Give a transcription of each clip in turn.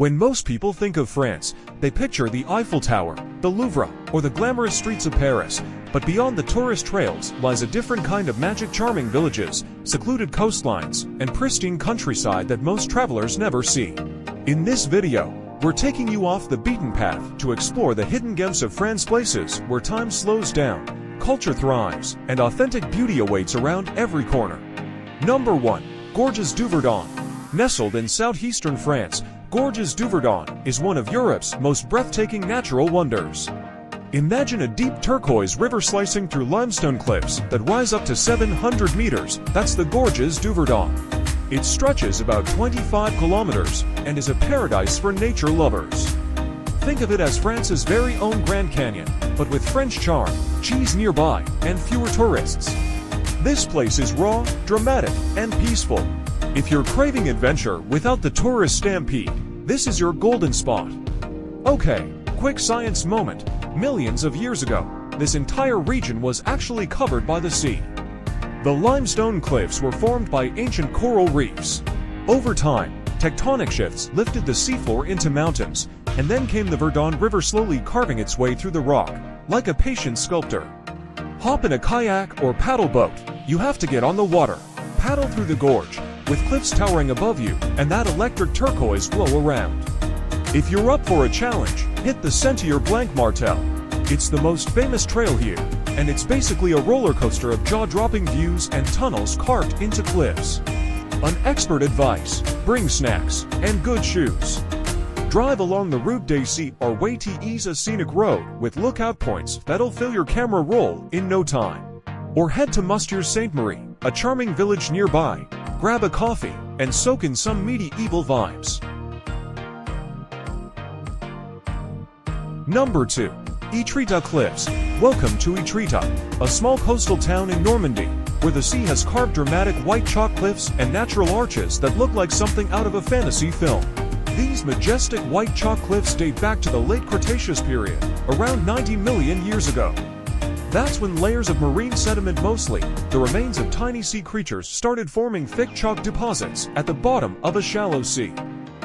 When most people think of France, they picture the Eiffel Tower, the Louvre, or the glamorous streets of Paris. But beyond the tourist trails lies a different kind of magic, charming villages, secluded coastlines, and pristine countryside that most travelers never see. In this video, we're taking you off the beaten path to explore the hidden gems of France, places where time slows down, culture thrives, and authentic beauty awaits around every corner. Number 1. Gorgeous Duverdong. Nestled in southeastern France, gorgeous Duverdong is one of Europe's most breathtaking natural wonders. Imagine a deep turquoise river slicing through limestone cliffs that rise up to 700 meters. That's the gorgeous Duverdong. It stretches about 25 kilometers and is a paradise for nature lovers. Think of it as France's very own Grand Canyon, but with French charm, cheese nearby, and fewer tourists. This place is raw, dramatic, and peaceful. If you're craving adventure without the tourist stampede, this is your golden spot. Okay, quick science moment. Millions of years ago, this entire region was actually covered by the sea. The limestone cliffs were formed by ancient coral reefs. Over time, tectonic shifts lifted the seafloor into mountains, and then came the Verdon River, slowly carving its way through the rock, like a patient sculptor. Hop in a kayak or paddle boat. You have to get on the water, paddle through the gorge, with cliffs towering above you and that electric turquoise glow around. If you're up for a challenge, hit the Sentier Blanc Martel. It's the most famous trail here, and it's basically a roller coaster of jaw-dropping views and tunnels carved into cliffs. An expert advice: bring snacks and good shoes. Drive along the Route des Cygnes or way to ease a scenic road with lookout points that'll fill your camera roll in no time. Or head to Montton, a charming village nearby. Grab a coffee and soak in some medieval vibes. Number 2. Itria Cliffs. Welcome to Itria, a small coastal town in Normandy, where the sea has carved dramatic white chalk cliffs and natural arches that look like something out of a fantasy film. These majestic white chalk cliffs date back to the late Cretaceous period, around 90 million years ago. That's when layers of marine sediment, mostly the remains of tiny sea creatures, started forming thick chalk deposits at the bottom of a shallow sea.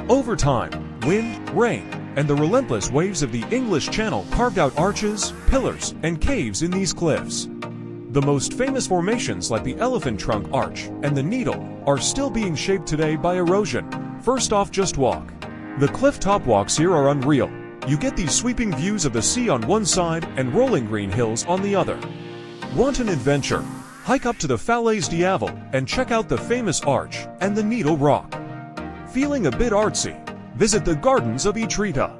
Over time, wind, rain, and the relentless waves of the English Channel carved out arches, pillars, and caves in these cliffs. The most famous formations, like the Elephant Trunk Arch and the Needle, are still being shaped today by erosion. First off, just walk. The cliff-top walks here are unreal. You get these sweeping views of the sea on one side and rolling green hills on the other. Want an adventure? Hike up to the Falaise d'Aval and check out the famous arch and the Needle Rock. Feeling a bit artsy? Visit the Gardens of Itria.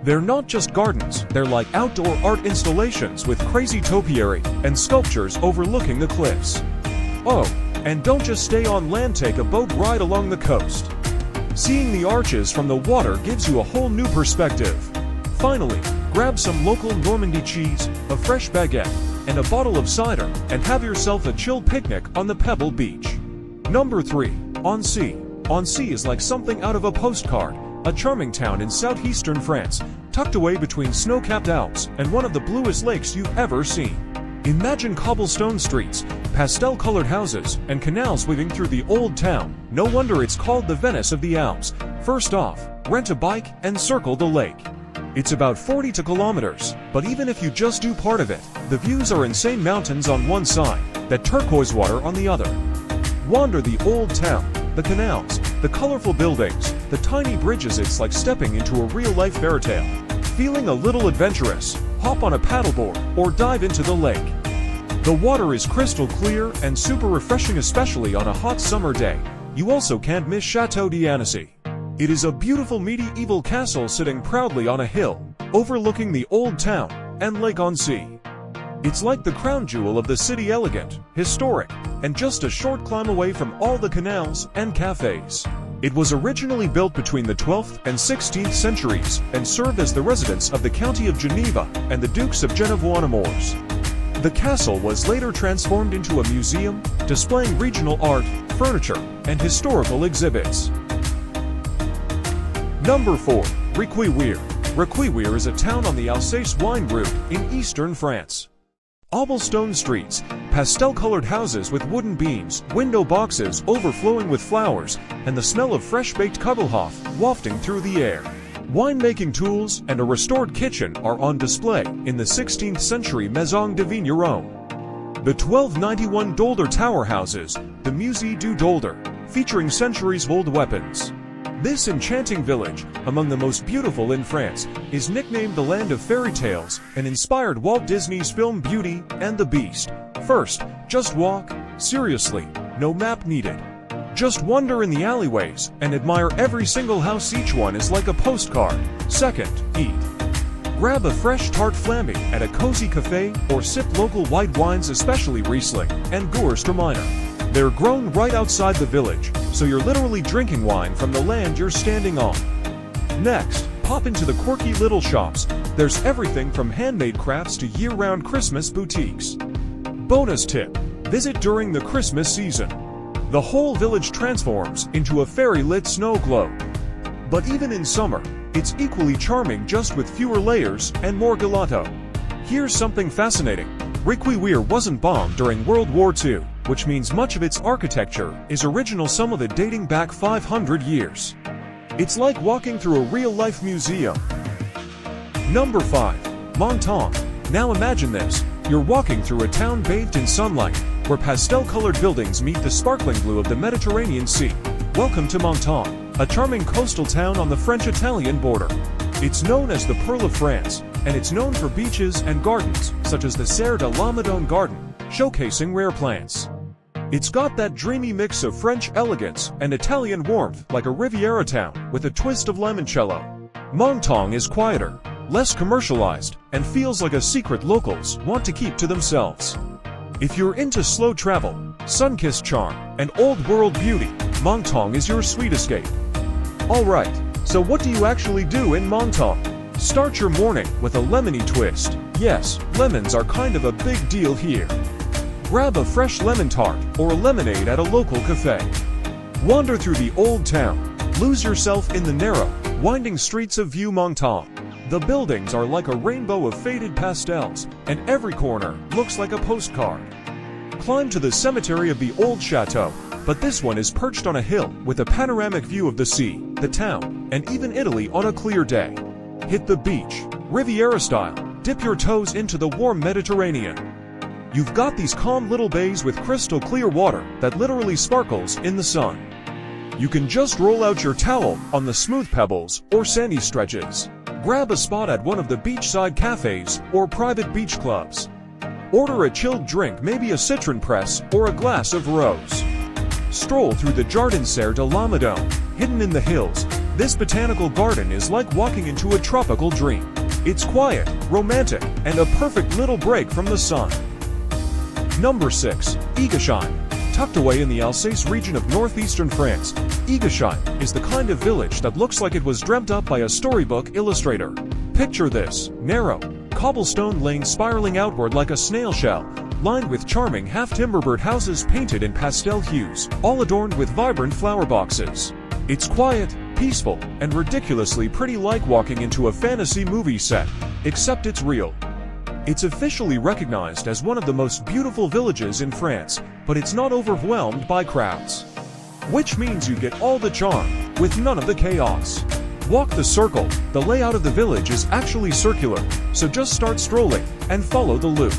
They're not just gardens, they're like outdoor art installations with crazy topiary and sculptures overlooking the cliffs. Oh, and don't just stay on land, take a boat ride along the coast. Seeing the arches from the water gives you a whole new perspective. Finally, grab some local Normandy cheese, a fresh baguette, and a bottle of cider, and have yourself a chill picnic on the Pebble Beach. Number 3. Annecy. Annecy is like something out of a postcard, a charming town in southeastern France, tucked away between snow-capped Alps and one of the bluest lakes you've ever seen. Imagine cobblestone streets, pastel-colored houses, and canals weaving through the old town. No wonder it's called the Venice of the Alps. First off, rent a bike and circle the lake. It's about 42 kilometers, but even if you just do part of it, the views are insane: mountains on one side, that turquoise water on the other. Wander the old town, the canals, the colorful buildings, the tiny bridges. It's like stepping into a real-life fairy tale. Feeling a little adventurous? Hop on a paddleboard or dive into the lake. The water is crystal clear and super refreshing, especially on a hot summer day. You also can't miss Chateau d'Annecy. It is a beautiful medieval castle sitting proudly on a hill, overlooking the old town and Lake Annecy. It's like the crown jewel of the city, elegant, historic, and just a short climb away from all the canals and cafes. It was originally built between the 12th and 16th centuries and served as the residence of the County of Geneva and the Dukes of Genevois-Nemours. The castle was later transformed into a museum, displaying regional art, furniture, and historical exhibits. Number 4. Rayquiwiri. Rayquiwiri is a town on the Alsace wine route in eastern France. Cobblestone streets, pastel-colored houses with wooden beams, window boxes overflowing with flowers, and the smell of fresh-baked Kugelhof wafting through the air. Winemaking tools and a restored kitchen are on display in the 16th century Maison de Vigneron. The 1291 Dolder Tower houses the Musée du Dolder, featuring centuries-old weapons. This enchanting village, among the most beautiful in France, is nicknamed the Land of Fairy Tales and inspired Walt Disney's film Beauty and the Beast. First, just walk. Seriously, no map needed. Just wander in the alleyways and admire every single house. Each one is like a postcard. Second, eat. Grab a fresh tart flambe at a cozy café or sip local white wines, especially Riesling and Gewürztraminer. They're grown right outside the village, so you're literally drinking wine from the land you're standing on. Next, pop into the quirky little shops. There's everything from handmade crafts to year-round Christmas boutiques. Bonus tip: visit during the Christmas season. The whole village transforms into a fairy-lit snow globe. But even in summer, it's equally charming, just with fewer layers and more gelato. Here's something fascinating. Rayquiwiri wasn't bombed during World War II, which means much of its architecture is original, some of it dating back 500 years. It's like walking through a real-life museum. Number 5. Montton. Now imagine this. You're walking through a town bathed in sunlight, where pastel-colored buildings meet the sparkling blue of the Mediterranean Sea. Welcome to Montton, a charming coastal town on the French-Italian border. It's known as the Pearl of France, and it's known for beaches and gardens, such as the Serre de la Madone Garden, showcasing rare plants. It's got that dreamy mix of French elegance and Italian warmth, like a Riviera town with a twist of limoncello. Montton is quieter, less commercialized, and feels like a secret locals want to keep to themselves. If you're into slow travel, sun-kissed charm, and old-world beauty, Montton is your sweet escape. Alright, so what do you actually do in Montton? Start your morning with a lemony twist. Yes, lemons are kind of a big deal here. Grab a fresh lemon tart or a lemonade at a local cafe. Wander through the old town. Lose yourself in the narrow, winding streets of Vieux Montton. The buildings are like a rainbow of faded pastels, and every corner looks like a postcard. Climb to the cemetery of the old chateau, but this one is perched on a hill with a panoramic view of the sea, the town, and even Italy on a clear day. Hit the beach, Riviera style. Dip your toes into the warm Mediterranean. You've got these calm little bays with crystal clear water that literally sparkles in the sun. You can just roll out your towel on the smooth pebbles or sandy stretches. Grab a spot at one of the beachside cafes or private beach clubs. Order a chilled drink, maybe a citron press or a glass of rose. Stroll through the Jardin Serre de la Madone, hidden in the hills. This botanical garden is like walking into a tropical dream. It's quiet, romantic, and a perfect little break from the sun. Number 6. Egashine. Tucked away in the Alsace region of northeastern France, Egashine is the kind of village that looks like it was dreamt up by a storybook illustrator. Picture this: narrow, cobblestone lane spiraling outward like a snail shell, lined with charming half-timbered houses painted in pastel hues, all adorned with vibrant flower boxes. It's quiet, peaceful, and ridiculously pretty, like walking into a fantasy movie set, except it's real. It's officially recognized as one of the most beautiful villages in France, but it's not overwhelmed by crowds. Which means you get all the charm, with none of the chaos. Walk the circle. The layout of the village is actually circular, so just start strolling and follow the loop.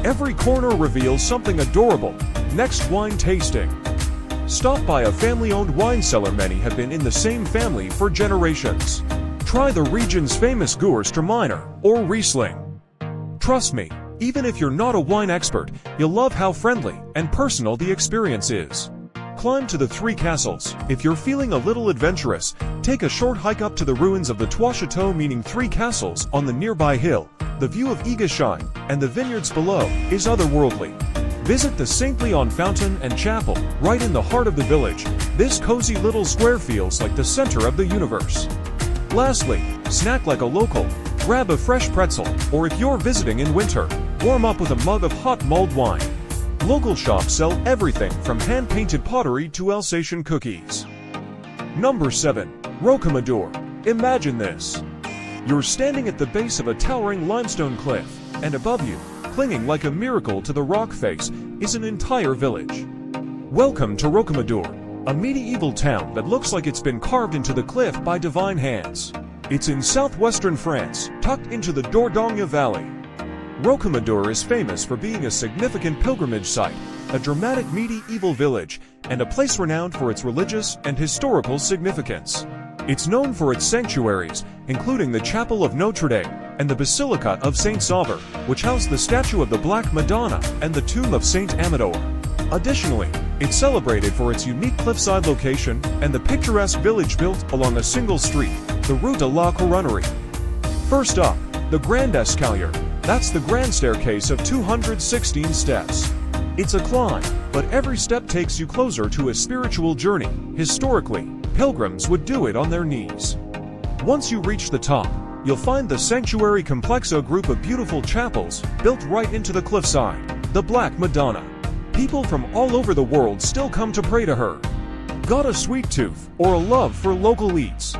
Every corner reveals something adorable. Next, wine tasting. Stop by a family-owned wine cellar. Many have been in the same family for generations. Try the region's famous Gewürztraminer or Riesling. Trust me, even if you're not a wine expert, you'll love how friendly and personal the experience is. Climb to the Three Castles. If you're feeling a little adventurous, take a short hike up to the ruins of the Trois Chateaux, meaning three castles, on the nearby hill. The view of Egashine and the vineyards below is otherworldly. Visit the Saint Leon Fountain and Chapel, right in the heart of the village. This cozy little square feels like the center of the universe. Lastly, snack like a local. Grab a fresh pretzel, or if you're visiting in winter, warm up with a mug of hot mulled wine. Local shops sell everything from hand-painted pottery to Alsatian cookies. Number 7. Rocomador. Imagine this. You're standing at the base of a towering limestone cliff, and above you, clinging like a miracle to the rock face, is an entire village. Welcome to Rocomador, a medieval town that looks like it's been carved into the cliff by divine hands. It's in southwestern France, tucked into the Dordogne Valley. Rocomador is famous for being a significant pilgrimage site, a dramatic medieval village, and a place renowned for its religious and historical significance. It's known for its sanctuaries, including the Chapel of Notre Dame and the Basilica of Saint Sauveur, which house the statue of the Black Madonna and the tomb of Saint Amador. Additionally, it's celebrated for its unique cliffside location and the picturesque village built along a single street, the Rue de la Couronnerie. First up, the Grand Escalier. That's the grand staircase of 216 steps. It's a climb, but every step takes you closer to a spiritual journey. Historically, pilgrims would do it on their knees. Once you reach the top, you'll find the Sanctuary Complexo group of beautiful chapels built right into the cliffside, the Black Madonna. People from all over the world still come to pray to her. Got a sweet tooth or a love for local eats?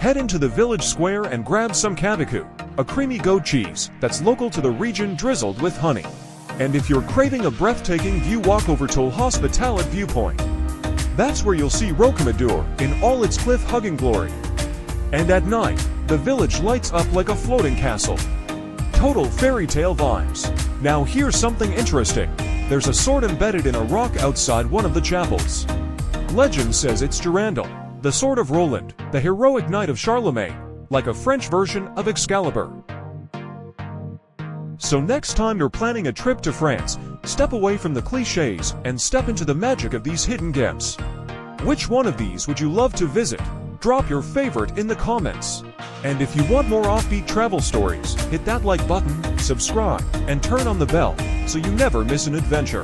Head into the village square and grab some kabaku, a creamy goat cheese that's local to the region drizzled with honey. And if you're craving a breathtaking view, walk over to Hospitalet Viewpoint. That's where you'll see Rocomador in all its cliff-hugging glory. And at night, the village lights up like a floating castle. Total fairy tale vibes. Now here's something interesting. There's a sword embedded in a rock outside one of the chapels. Legend says it's Durandal, the sword of Roland, the heroic knight of Charlemagne, like a French version of Excalibur. So next time you're planning a trip to France, step away from the cliches and step into the magic of these hidden gems. Which one of these would you love to visit? Drop your favorite in the comments. And if you want more offbeat travel stories, hit that like button, subscribe, and turn on the bell so you never miss an adventure.